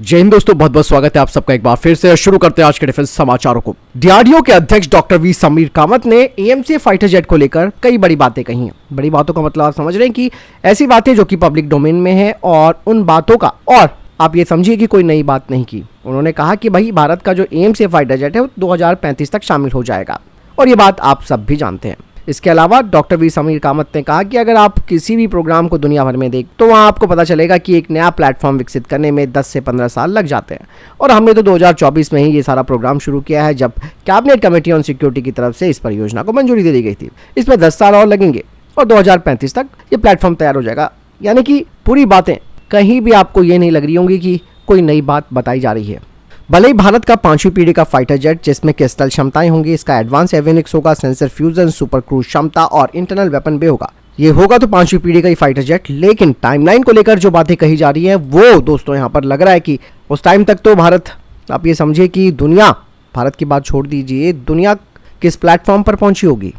जय हिंद दोस्तों, बहुत बहुत स्वागत है आप सबका एक बार फिर से। शुरू करते हैं आज के डिफेंस समाचारों को। डीआरडीओ के अध्यक्ष डॉक्टर वी समीर कामत ने एएमसी फाइटर जेट को लेकर कई बड़ी बातें कही हैं। बड़ी बातों का मतलब आप समझ रहे हैं कि ऐसी बातें जो कि पब्लिक डोमेन में है, और उन बातों का, और आप ये समझिए कि कोई नई बात नहीं की। उन्होंने कहा कि भाई भारत का जो एएमसी फाइटर जेट है वो 2035 तक शामिल हो जाएगा, और ये बात आप सब भी जानते हैं। इसके अलावा डॉक्टर वी समीर कामत ने कहा कि अगर आप किसी भी प्रोग्राम को दुनिया भर में देख तो वहां आपको पता चलेगा कि एक नया प्लेटफॉर्म विकसित करने में 10 से 15 साल लग जाते हैं, और हमने तो 2024 में ही ये सारा प्रोग्राम शुरू किया है, जब कैबिनेट कमेटी ऑन सिक्योरिटी की तरफ से इस परियोजना को मंजूरी दे दी गई थी। इसमें 10 साल और लगेंगे और 2035 तक ये प्लेटफॉर्म तैयार हो जाएगा। यानी कि पूरी बातें कहीं भी आपको ये नहीं लग रही होंगी कि कोई नई बात बताई जा रही है। भले ही भारत का 5वीं पीढ़ी का फाइटर जेट जिसमें क्रिस्टल क्षमताएं होंगी, इसका एडवांस एवियोनिक्स होगा, सेंसर फ्यूजन, सुपर क्रूज क्षमता और इंटरनल वेपन बे होगा। ये होगा तो 5वीं पीढ़ी का ही फाइटर जेट, लेकिन टाइमलाइन को लेकर जो बातें कही जा रही है वो दोस्तों यहाँ पर लग रहा है कि उस टाइम तक तो भारत, आप ये समझिए कि दुनिया, भारत की बात छोड़ दीजिए, दुनिया किस प्लेटफॉर्म पर पहुंची होगी।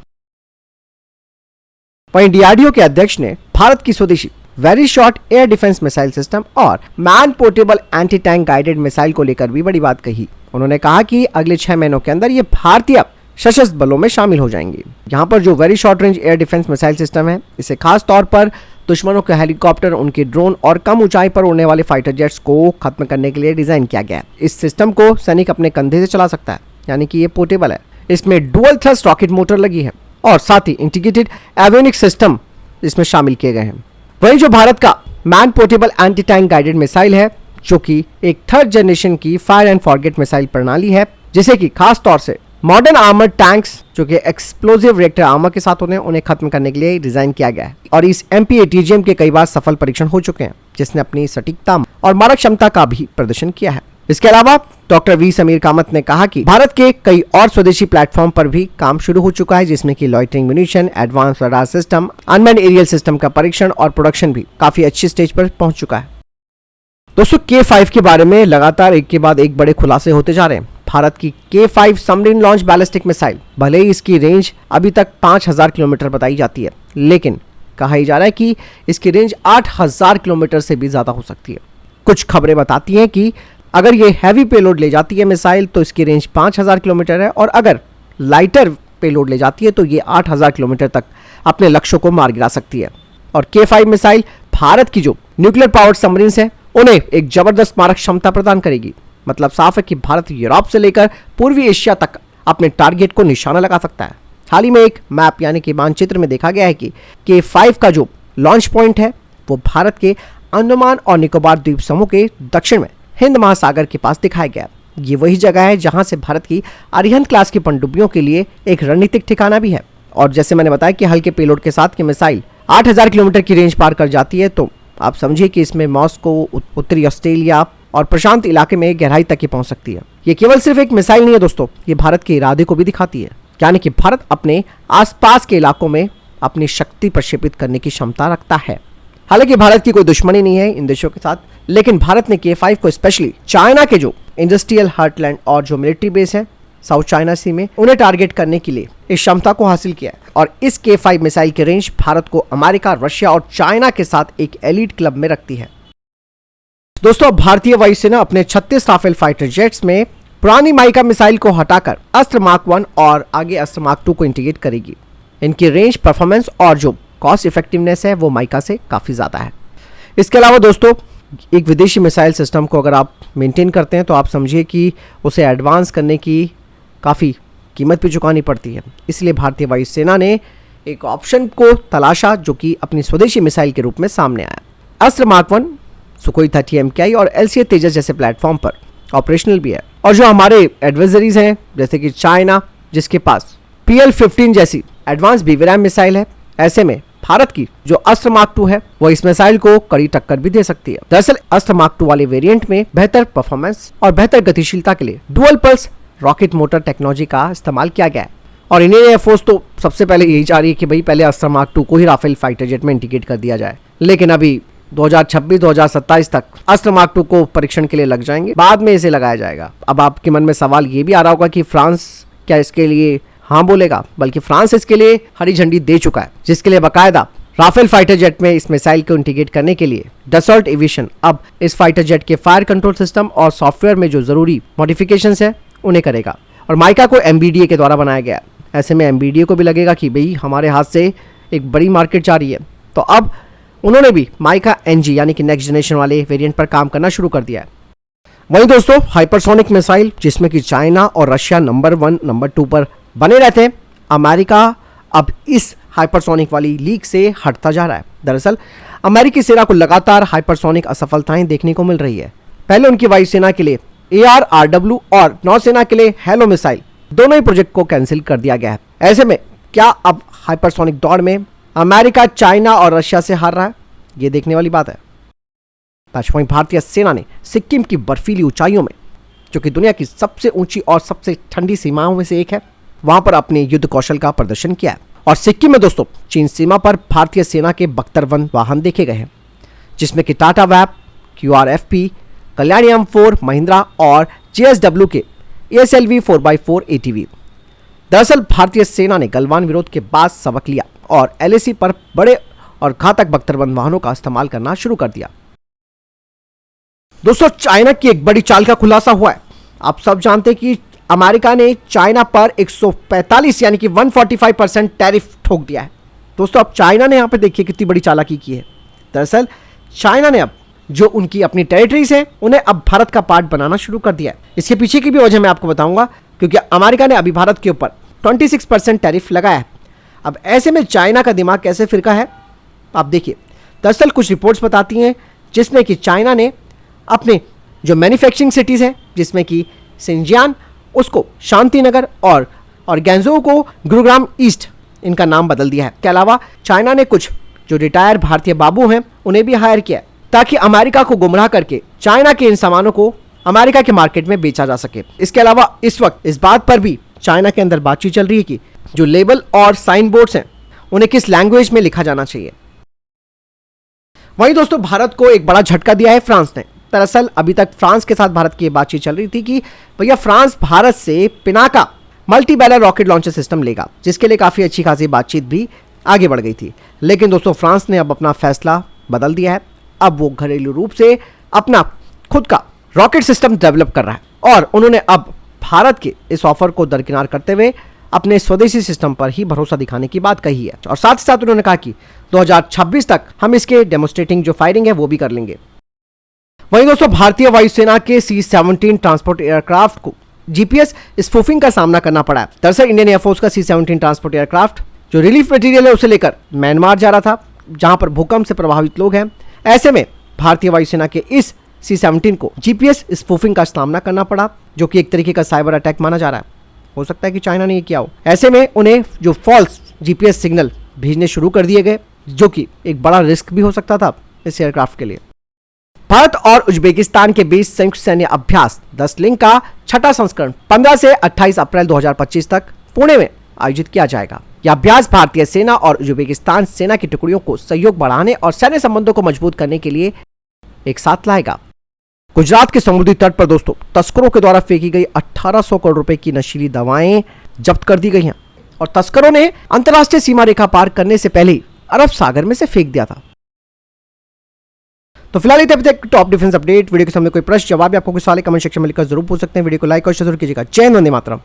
वहीं डीआरडीओ के अध्यक्ष ने भारत की स्वदेशी very short air defence missile system और man portable anti tank guided missile को लेकर भी बड़ी बात कही। उन्होंने कहा कि अगले 6 महीनों के अंदर ये भारतीय सशस्त्र बलों में शामिल हो जाएंगे। यहाँ पर जो very short range air defence missile system है, इसे खास तौर पर दुश्मनों के हेलीकॉप्टर, उनके ड्रोन और कम ऊंचाई पर उड़ने वाले फाइटर जेट्स को खत्म करने के लिए डिजाइन किया गया है। इस सिस्टम को सैनिक अपने कंधे से चला सकता है, यानी कि ये पोर्टेबल है। इसमें डुअल थ्रस्ट रॉकेट मोटर लगी है और साथ ही इंटीग्रेटेड एवियोनिक्स सिस्टम इसमें शामिल किए गए हैं। वहीं जो भारत का man portable anti tank guided missile है, जो कि एक 3rd जनरेशन की फायर एंड फॉरगेट मिसाइल प्रणाली है, जिसे कि खास तौर से मॉडर्न आर्मर्ड टैंक्स जो कि एक्सप्लोसिव रिएक्टर आर्मर के साथ होते हैं, उन्हें खत्म करने के लिए डिजाइन किया गया है। और इस MPATGM के कई बार सफल परीक्षण हो चुके हैं, जिसने अपनी सटीकता और मारक क्षमता का भी प्रदर्शन किया है। इसके अलावा डॉक्टर वी समीर कामत ने कहा कि भारत के कई और स्वदेशी प्लेटफॉर्म पर भी काम शुरू हो चुका है, जिसमें कि loitering munition, advance radar system, unmanned aerial system का परीक्षण और प्रोडक्शन भी काफी अच्छी स्टेज पर पहुंच चुका है। दोस्तों, K5 के बारे में लगातार एक के बाद एक बड़े खुलासे होते जा रहे हैं। भारत की K5 submarine launch ballistic missile, भले ही इसकी रेंज अभी तक 5000 किलोमीटर बताई जाती है, लेकिन कहा जा रहा है कि इसकी रेंज 8000 किलोमीटर से भी ज्यादा हो सकती है। कुछ खबरें बताती हैं कि अगर ये हैवी पेलोड ले जाती है मिसाइल तो इसकी रेंज 5000 किलोमीटर है, और अगर लाइटर पेलोड ले जाती है तो ये 8000 किलोमीटर तक अपने लक्ष्यों को मार गिरा सकती है। और K5 मिसाइल भारत की जो न्यूक्लियर पावर्ड सबमरीन्स हैं, उन्हें एक जबरदस्त मारक क्षमता प्रदान करेगी। मतलब साफ है कि भारत यूरोप से लेकर पूर्वी एशिया तक अपने टारगेट को निशाना लगा सकता है। हाल ही में एक मैप यानी कि मानचित्र में देखा गया है कि K5 का जो लॉन्च पॉइंट है वो भारत के अंडमान और निकोबार द्वीप समूह के दक्षिण में हिंद महासागर के पास दिखाया गया। ये वही जगह है जहां से भारत की अरिहंत क्लास की पनडुब्बियों के लिए एक रणनीतिक ठिकाना भी है। और जैसे मैंने बताया कि हल्के पेलोड के साथ की मिसाइल 8000 किलोमीटर की रेंज पार कर जाती है, तो आप समझिए कि इसमें मॉस्को, उत्तरी ऑस्ट्रेलिया और प्रशांत इलाके में गहराई तक ही पहुंच सकती है। ये केवल सिर्फ एक मिसाइल नहीं है दोस्तों, ये भारत के इरादे को भी दिखाती है, यानी कि भारत अपने आसपास के इलाकों में अपनी शक्ति प्रक्षेपित करने की क्षमता रखता है। हालांकि भारत की कोई दुश्मनी नहीं है इन देशों के साथ, लेकिन भारत ने K5 को स्पेशली चाइना के जो इंडस्ट्रियल हार्टलैंड और जो मिलिट्री बेस है साउथ चाइना सी में, उन्हें टारगेट करने के लिए इस क्षमता को हासिल किया है। और इस K5 मिसाइल की रेंज भारत को अमेरिका, रशिया और चाइना के साथ एक एलीट क्लब में रखती है। दोस्तों, भारतीय वायुसेना अपने 36 राफेल फाइटर जेट्स में पुरानी माइका मिसाइल को हटाकर अस्त्र मार्क 1 और आगे अस्त्र मार्क 2 को इंटीग्रेट करेगी। इनकी रेंज, परफॉर्मेंस और जो कॉस्ट इफेक्टिवनेस है वो माइका से काफी ज्यादा है। इसके अलावा दोस्तों, एक विदेशी मिसाइल सिस्टम को अगर आप मेंटेन करते हैं तो आप समझिए कि उसे एडवांस करने की काफ़ी कीमत भी चुकानी पड़ती है। इसलिए भारतीय वायुसेना ने एक ऑप्शन को तलाशा जो कि अपनी स्वदेशी मिसाइल के रूप में सामने आया। अस्त्र मार्क 1 सुखोई 30 MKI और LCA तेजस जैसे प्लेटफॉर्म पर ऑपरेशनल भी है। और जो हमारे एडवर्सरीज हैं जैसे कि चाइना, जिसके पास PL-15 जैसी एडवांस BWRAM मिसाइल है, ऐसे में भारत की जो अस्त्र मार्क 2 है वो इस मिसाइल को कड़ी टक्कर भी दे सकती है। दरअसल अस्त्र मार्क 2 वाले वेरिएंट में बेहतर परफॉर्मेंस और बेहतर गतिशीलता के लिए dual pulse rocket motor technology का इस्तेमाल किया गया है। और इंडियन एयरफोर्स तो सबसे पहले यही चाह रही है कि भाई पहले अस्त्र मार्क 2 को ही राफेल फाइटर जेट में इंटीग्रेट कर दिया जाए, लेकिन अभी 2026-2027 तक अस्त्र मार्क 2 को परीक्षण के लिए लग जाएंगे, बाद में इसे लगाया जाएगा। अब आपके मन में सवाल ये भी आ रहा होगा कि फ्रांस क्या इसके लिए हाँ बोलेगा, बल्कि फ्रांस इसके लिए हरी झंडी दे चुका है, जिसके लिए बाकायदा राफेल फाइटर जेट में इस मिसाइल को इंटीग्रेट करने के लिए डसॉल्ट एविएशन अब इस फाइटर जेट के फायर कंट्रोल सिस्टम और सॉफ्टवेयर में जो जरूरी मॉडिफिकेशंस है उन्हें करेगा। और माइका को एमबीडीए के द्वारा बनाया गया। ऐसे में एमबीडीए को भी लगेगा कि भाई हमारे हाथ से एक बड़ी मार्केट जा रही है, तो अब उन्होंने भी माइका एनजी यानी कि नेक्स्ट जनरेशन वाले वेरिएंट पर काम करना शुरू कर दिया है। वहीं दोस्तों हाइपरसोनिक मिसाइल जिसमें कि चाइना और रशिया नंबर 1 नंबर 2 पर बने रहते हैं, अमेरिका अब इस हाइपरसोनिक वाली लीग से हटता जा रहा है। दरअसल अमेरिकी सेना को लगातार हाइपरसोनिक असफलताएं देखने को मिल रही है। पहले उनकी वायुसेना के लिए ARRW और नौसेना के लिए हेलो मिसाइल दोनों ही प्रोजेक्ट को कैंसिल कर दिया गया है। ऐसे में क्या अब हाइपरसोनिक दौड़ में अमेरिका चाइना और रशिया से हार रहा है, ये देखने वाली बात है। वहीं भारतीय सेना ने सिक्किम की बर्फीली ऊंचाइयों में, जो कि दुनिया की सबसे ऊंची और सबसे ठंडी सीमाओं में से एक है, वहां पर अपने युद्ध कौशल का प्रदर्शन किया है। और सिक्किम में दोस्तों चीन सीमा पर भारतीय सेना के बख्तर 1 वाहन देखे गए हैं, जिसमें कि टाटा वैप, QRFP, कल्याणी M4, महिंद्रा और JSW के ASLV 4x4 ATV। दरअसल भारतीय सेना ने गलवान विरोध के बाद सबक लिया और LAC पर बड़े और घातक बख्तर 1 वाहनों का इस्तेमाल करना शुरू कर दिया। दोस्तों चाइना की एक बड़ी चाल का खुलासा हुआ है। आप सब जानते हैं कि अमेरिका ने चाइना पर 145 यानी कि 145% टैरिफ ठोक दिया है। दोस्तों अब चाइना ने यहां पे देखिए कितनी बड़ी चालाकी की है। दरअसल चाइना ने अब जो उनकी अपनी टेरिटरीज है उन्हें अब भारत का पार्ट बनाना शुरू कर दिया है। इसके पीछे की भी वजह मैं आपको बताऊंगा, क्योंकि अमेरिका ने अभी भारत के ऊपर 26% टैरिफ लगाया है। अब ऐसे में चाइना का दिमाग कैसे फिरका है आप देखिए। दरअसल कुछ रिपोर्ट्स बताती हैं जिसमें कि चाइना ने अपने जो मैन्युफैक्चरिंग सिटीज़ हैं, जिसमें कि सिंजियान, उसको शांतिनगर और गैंजो को गुरुग्राम ईस्ट इनका नाम बदल दिया है। इसके अलावा चाइना ने कुछ जो रिटायर भारतीय बाबू हैं उन्हें भी हायर किया है, ताकि अमेरिका को गुमराह करके चाइना के इन सामानों को अमेरिका के मार्केट में बेचा जा सके। इसके अलावा इस वक्त इस बात पर भी चाइना के अंदर बातचीत चल रही है कि जो लेबल और साइन बोर्ड्स हैं उन्हें किस लैंग्वेज में लिखा जाना चाहिए। वहीं दोस्तों भारत को एक बड़ा झटका दिया है फ्रांस ने। दरअसल अभी तक फ्रांस के साथ भारत की बातचीत चल रही थी कि भैया फ्रांस भारत से Pinaka multi barrel rocket launcher system लेगा, जिसके लिए काफ़ी अच्छी खासी बातचीत भी आगे बढ़ गई थी। लेकिन दोस्तों फ्रांस ने अब अपना फैसला बदल दिया है। अब वो घरेलू रूप से अपना खुद का रॉकेट सिस्टम डेवलप कर रहा है और उन्होंने अब भारत के इस ऑफर को दरकिनार करते हुए अपने स्वदेशी सिस्टम पर ही भरोसा दिखाने की बात कही है। और साथ ही साथ उन्होंने कहा कि 2026 तक हम इसके डेमोस्ट्रेटिंग जो फायरिंग है वो भी कर लेंगे। वहीं दोस्तों भारतीय वायुसेना के C-17 ट्रांसपोर्ट एयरक्राफ्ट को GPS स्पूफिंग का सामना करना पड़ा है। दरअसल इंडियन एयरफोर्स का C-17 ट्रांसपोर्ट एयरक्राफ्ट जो रिलीफ मटेरियल है उसे लेकर म्यांमार जा रहा था, जहां पर भूकंप से प्रभावित लोग हैं। ऐसे में भारतीय वायुसेना के इस C-17 को GPS स्पूफिंग का सामना करना पड़ा, जो कि एक तरीके का साइबर अटैक माना जा रहा है। हो सकता है कि चाइना ने ये किया हो। ऐसे में उन्हें जो फॉल्स GPS सिग्नल भेजने शुरू कर दिए गए, जो कि एक बड़ा रिस्क भी हो सकता था इस एयरक्राफ्ट के लिए। भारत और उज्बेकिस्तान के बीच संयुक्त सैन्य अभ्यास 10 लिंक का छठा संस्करण 15 से 28 अप्रैल 2025 तक पुणे में आयोजित किया जाएगा। यह अभ्यास भारतीय सेना और उज्बेकिस्तान सेना की टुकड़ियों को सहयोग बढ़ाने और सैन्य संबंधों को मजबूत करने के लिए एक साथ लाएगा। गुजरात के समुद्री तट पर दोस्तों तस्करों के द्वारा फेंकी गई 1800 करोड़ रुपए की नशीली दवाएं जब्त कर दी गई हैं और तस्करों ने अंतर्राष्ट्रीय सीमा रेखा पार करने से पहले ही अरब सागर में से फेंक दिया था। तो फिलहाल अभी तक टॉप डिफेंस अपडेट। वीडियो के सामने कोई प्रश्न जवाब या आपको कोई सवाल कमेंट सेक्शन में लिखकर जरूर पूछ सकते हैं। वीडियो को लाइक और शेयर जरूर कीजिएगा। जय हिंद, वंदे मातरम।